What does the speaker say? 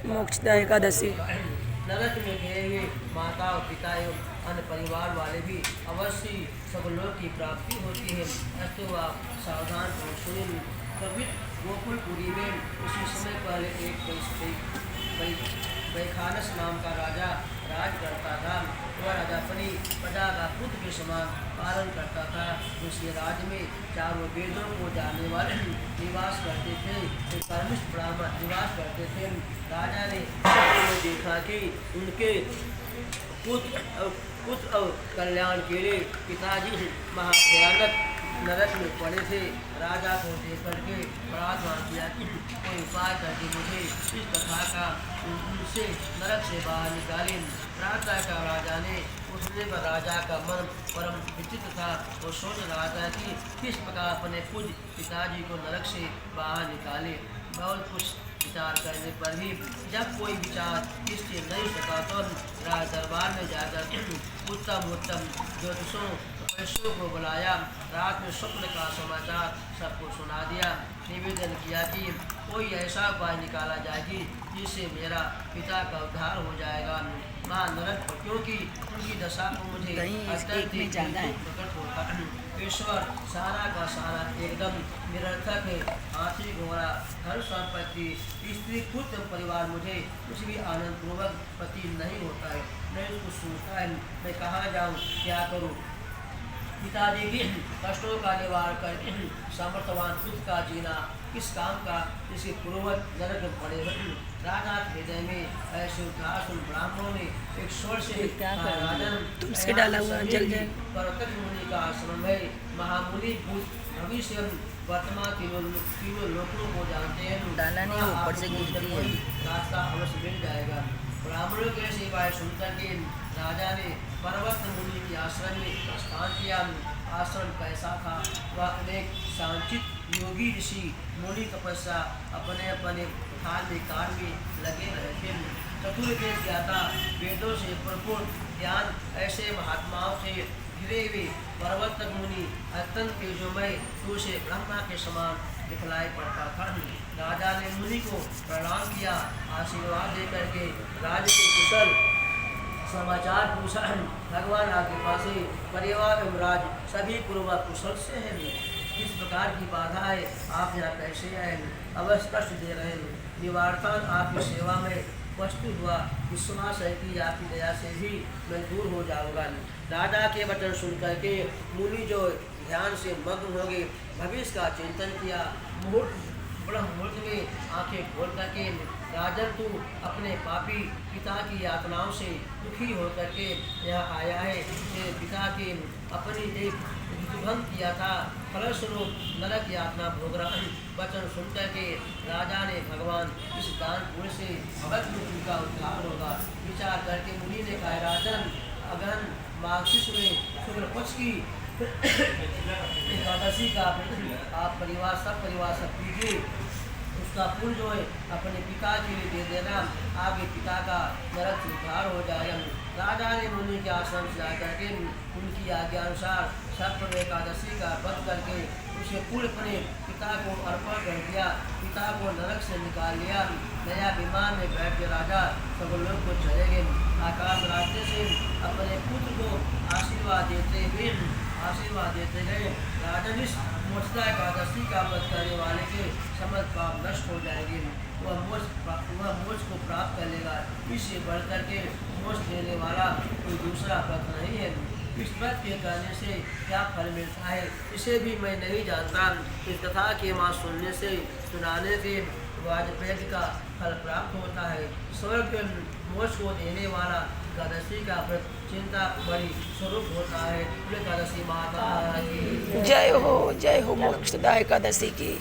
मोक्षदा एकादशी। नरक में गए हुए माता और पिता एवं अन्य परिवार वाले भी अवश्य सगलोक की प्राप्ति होती है। अस्तु आप सावधान और सुनिए। कभी गोकुलपुरी में उसी समय पहले एक वैखानस नाम का राजा राज करता था। वह राजा अपनी प्रजा का पुत्र के समान पालन करता था। उसके राज्य में चारों वेदों को जानने वाले निवास करते थे, कर्मिष्ठ ब्राह्मण निवास करते थे। राजा ने देखा कि उनके पुत्र और कल्याण के लिए पिताजी महाभयानक नरक में पड़े थे। राजा को देख करके प्रार्थना किया कि कोई उपाय करके मुझे इस कथा का उनसे नरक से बाहर निकाले। प्रार्थना का राजा ने उसने पर राजा का मन परम विचित्र था। वो सोच रहा था कि किस प्रकार अपने पूज्य पिताजी को नरक से बाहर निकाले। बहुत कुछ विचार करने पर भी जब कोई विचार इससे नहीं सका तो राज दरबार में जाकर उत्तम ज्योतिषों पैसों को बुलाया। रात में स्वप्न का समाचार सबको सुना दिया। निवेदन किया कि कोई ऐसा उपाय निकाला जाएगी जिससे मेरा पिता का उद्धार हो जाएगा। महानरक क्योंकि उनकी दशा को मुझे प्रकट होता। ईश्वर सारा का सारा एकदम निरर्थक है। हाथी घोड़ा धन संपत्ति स्त्री पुत्र परिवार मुझे कुछ भी आनंद पूर्वक प्रतीत नहीं होता है। मैं उसको सोचता है मैं कहाँ जाऊँ, क्या करूँ। पिताजी की कष्टों का निवारण करके समर्थवान पुत्र का जीना किस काम का, जिसके पूर्वज नरक में पड़े। राजा के हृदय में ऐसे उदासीन ब्राह्मणों ने एक स्वर से राजन तुमसे डाला हुआ जल जाए। परतक मुनि का आश्रम है। महामुनि भूत भविष्य वर्तमान तीनों लोगों को जानते हैं। डाला नहीं, ऊपर से गिरती है। रास्ता अवश्य मिल जाएगा। ब्राह्मणों के सिवाय सुनकर के राजा ने पर्वत मुनि के आश्रम में प्रस्थान किया। आश्रम कैसा था? वह अनेक सांचित योगी ऋषि मुनि तपस्या अपने अपने धार्मिक कार्य में लगे रहे थे। चतुर्वेद ज्ञाता वेदों से भरपूर ज्ञान ऐसे महात्माओं से घिरे हुए पर्वत मुनि अत्यंत तेजोमय दूसरे ब्रह्मा के समान दिखलाई पड़ता था। राजा ने मुनि को प्रणाम किया, आशीर्वाद देकर के राज्य के कुशल समाचार पूछा। भगवान आपके पास परिवार एवं राज सभी पूर्वक कुशल से है। किस प्रकार की बाधा है, आप यहाँ कैसे आए? अवश्य कष्ट दे रहे हैं। निवारतान आपकी सेवा में वस्तु हुआ। विश्वास है कि आपकी दया से भी मैं दूर हो जाऊंगा। राजा के वचन सुनकर के मुनि जो ध्यान से मग्न हो गए, भविष्य का चिंतन किया। मुहूर्त में आंखें खोल करके राजन तू अपने पापी पिता की यातनाओं से दुखी होकर के यहाँ आया है। तेरे पिता के अपनी एक भंग किया था, फलस्वरूप नरक यातना भोग रहा। वचन सुनकर के राजा ने भगवान इस दान पुण्य से भक्त का उद्धार होगा विचार करके मुनि ने कहा, राजन अगहन मार्गशीर्ष में शुक्ल पक्ष की एकादशी का आप परिवार सब पीजिए। उसका पुण्य जो है अपने पिता के लिए दे देना, आगे पिता का नरक से उद्धार हो जाएगा। राजा ने मुनि के आश्रम से आकर के उनकी आज्ञा अनुसार सब एकादशी का व्रत करके उसे पूर्ण अपने पिता को अर्पण कर दिया। पिता को नरक से निकाल लिया। नया विमान में बैठ के राजा सब लोग को चले गए। आकाश रास्ते से अपने पुत्र को आशीर्वाद देते गए। राजन इस मोक्षदा एकादशी का व्रत करने वाले के समस्त पाप नष्ट हो जाएंगे। वह मोक्ष को प्राप्त कर लेगा। इससे बढ़कर के मोक्ष देने वाला कोई दूसरा व्रत नहीं है। इस व्रत के करने से क्या फल मिलता है इसे भी मैं नहीं जानता। इस कथा के माँ सुनने से सुनाने से वाजपेयी का फल प्राप्त होता है। स्वर्ग मोक्ष को देने वाला एकादशी का व्रत चिंता बड़ी स्वरूप होता है। एकादशी माता की जय हो मोक्षदा एकादशी की।